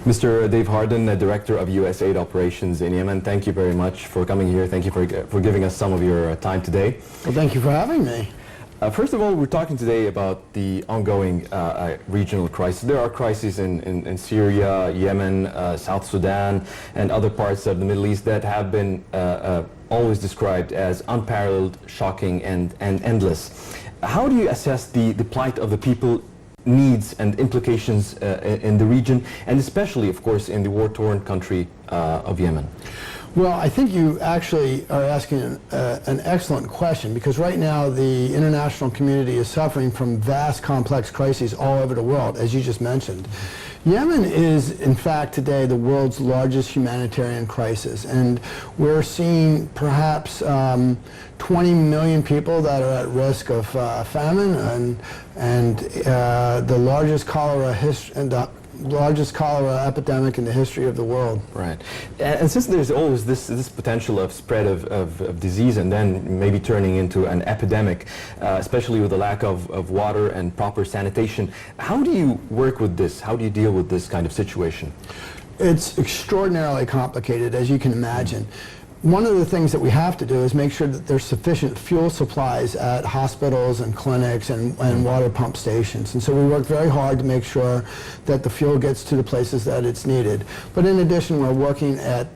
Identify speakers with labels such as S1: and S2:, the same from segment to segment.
S1: Mr. Dave Hardin, Director of USAID Operations in Yemen, thank you very much for coming here. Thank you for giving us some of your time today.
S2: Well, thank you for having me.
S1: First of all, we're talking today about the ongoing regional crisis. There are crises in Syria, Yemen, South Sudan, and other parts of the Middle East that have been always described as unparalleled, shocking, and endless. How do you assess the plight of the people, needs and implications in the region, and especially, of course, in the war-torn country of Yemen?
S2: Well, I think you actually are asking an excellent question, because right now the international community is suffering from vast, complex crises all over the world, as you just mentioned. Yemen is, in fact, today the world's largest humanitarian crisis, and we're seeing perhaps 20 million people that are at risk of famine, and the largest cholera epidemic in the history of the world.
S1: Right. And since there's always this potential of spread of disease and then maybe turning into an epidemic, especially with the lack of water and proper sanitation, how do you work with this? How do you deal with this kind of situation?
S2: It's extraordinarily complicated, as you can imagine. One of the things that we have to do is make sure that there's sufficient fuel supplies at hospitals and clinics and water pump stations. And so we work very hard to make sure that the fuel gets to the places that it's needed. But in addition, we're working at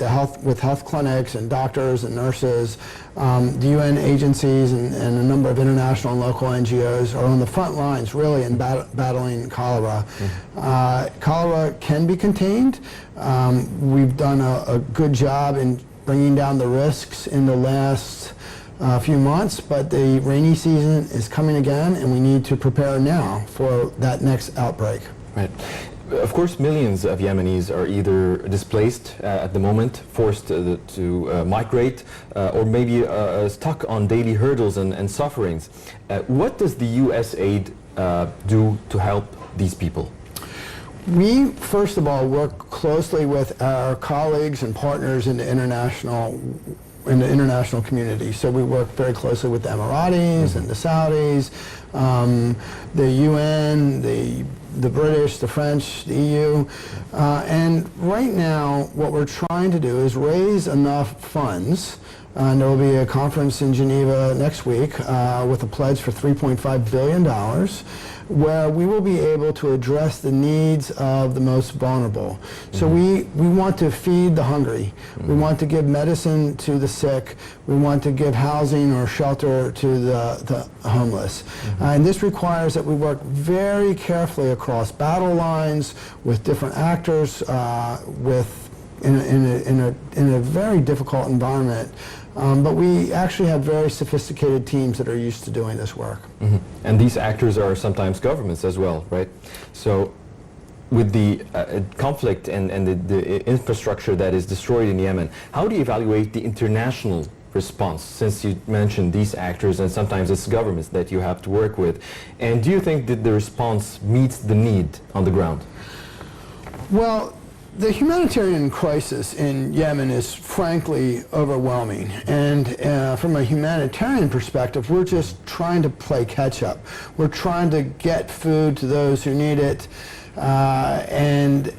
S2: with health clinics and doctors and nurses. The UN agencies and a number of international and local NGOs are on the front lines, really, in battling cholera. Cholera can be contained. We've done a good job in bringing down the risks in the last few months, but the rainy season is coming again, and we need to prepare now for that next outbreak.
S1: Right. Of course, millions of Yemenis are either displaced at the moment, forced to migrate, or maybe stuck on daily hurdles and sufferings. What does the USAID do to help these people?
S2: We, first of all, work closely with our colleagues and partners in the international community. So we work very closely with the Emiratis and the Saudis, the UN, the British, the French, the EU. And right now, what we're trying to do is raise enough funds. And there will be a conference in Geneva next week with a pledge for $3.5 billion, where we will be able to address the needs of the most vulnerable. So we want to feed the hungry. We want to give medicine to the sick. We want to give housing or shelter to the homeless. And this requires that we work very carefully across battle lines with different actors, in a very difficult environment. But we actually have very sophisticated teams that are used to doing this work.
S1: And these actors are sometimes governments as well, right? So with the conflict and the infrastructure that is destroyed in Yemen, how do you evaluate the international response, since you mentioned these actors and sometimes it's governments that you have to work with? And do you think that the response meets the need on the ground?
S2: Well, the humanitarian crisis in Yemen is frankly overwhelming, and from a humanitarian perspective, we're just trying to play catch up. We're trying to get food to those who need it, and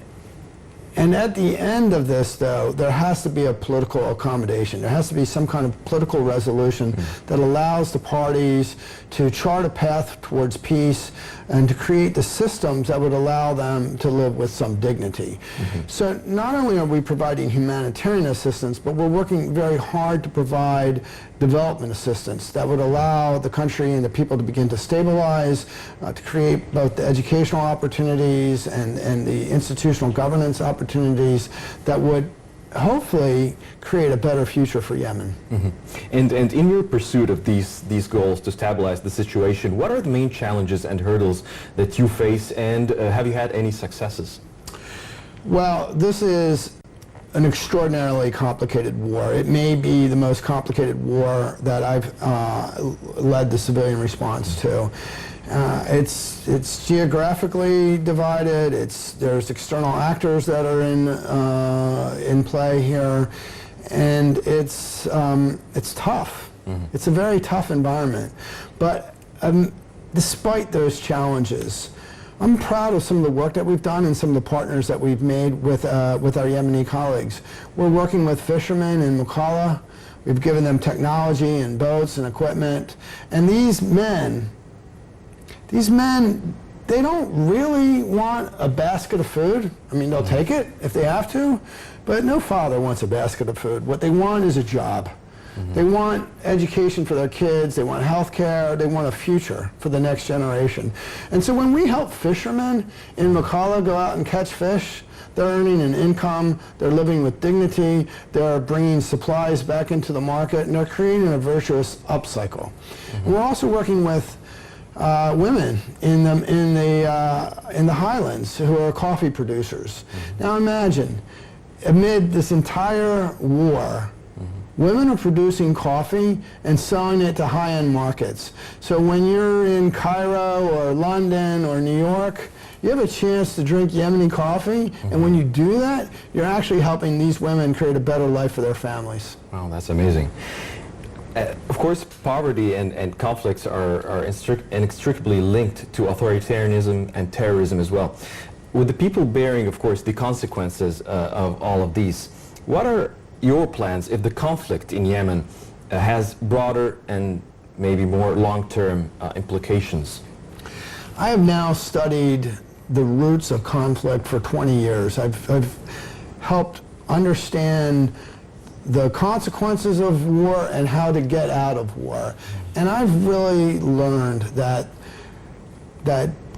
S2: at the end of this, though, there has to be a political accommodation. There has to be some kind of political resolution that allows the parties to chart a path towards peace and to create the systems that would allow them to live with some dignity. So not only are we providing humanitarian assistance, but we're working very hard to provide development assistance that would allow the country and the people to begin to stabilize, to create both the educational opportunities and the institutional governance opportunities that would hopefully create a better future for Yemen.
S1: And in your pursuit of these goals to stabilize the situation, what are the main challenges and hurdles that you face, and have you had any successes?
S2: Well, this is an extraordinarily complicated war. It may be the most complicated war that I've led the civilian response to. It's geographically divided. There's external actors that are in play here, and it's tough. It's a very tough environment. But despite those challenges, I'm proud of some of the work that we've done and some of the partners that we've made with our Yemeni colleagues. We're working with fishermen in Wokala. We've given them technology and boats and equipment. And these men, they don't really want a basket of food. I mean, they'll take it if they have to, but no father wants a basket of food. What they want is a job. They want education for their kids, they want health care, they want a future for the next generation. And so when we help fishermen in Wokala go out and catch fish, they're earning an income, they're living with dignity, they're bringing supplies back into the market, and they're creating a virtuous upcycle. And we're also working with women in the highlands who are coffee producers. Now imagine, amid this entire war, women are producing coffee and selling it to high-end markets. So when you're in Cairo or London or New York, you have a chance to drink Yemeni coffee, and when you do that, you're actually helping these women create a better life for their families.
S1: Wow, that's amazing. Of course, poverty and conflicts are inextricably linked to authoritarianism and terrorism as well. With the people bearing, of course, the consequences of all of these, what are your plans if the conflict in Yemen has broader and maybe more long-term implications?
S2: I have now studied the roots of conflict for 20 years. I've helped understand the consequences of war and how to get out of war. And I've really learned that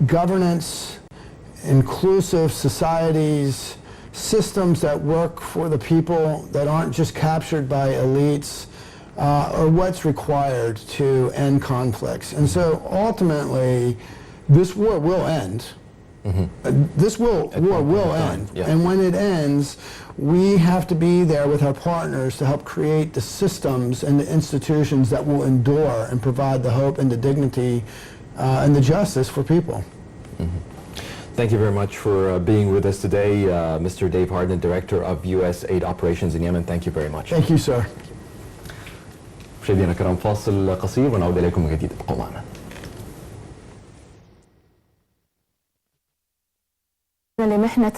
S2: governance, inclusive societies, systems that work for the people, that aren't just captured by elites, are what's required to end conflicts. And so ultimately, this war will end. This war will end.
S1: Yeah.
S2: And when it ends, we have to be there with our partners to help create the systems and the institutions that will endure and provide the hope and the dignity and the justice for people.
S1: Thank you very much for being with us today, Mr. Dave Hardin, Director of U.S. Aid Operations in Yemen. Thank you very much.
S2: Thank you, sir.
S1: مشاهدينا الكرام، فاصل قصير ونعود إليكم من جديد. ابقوا معنا.
S3: لمحنة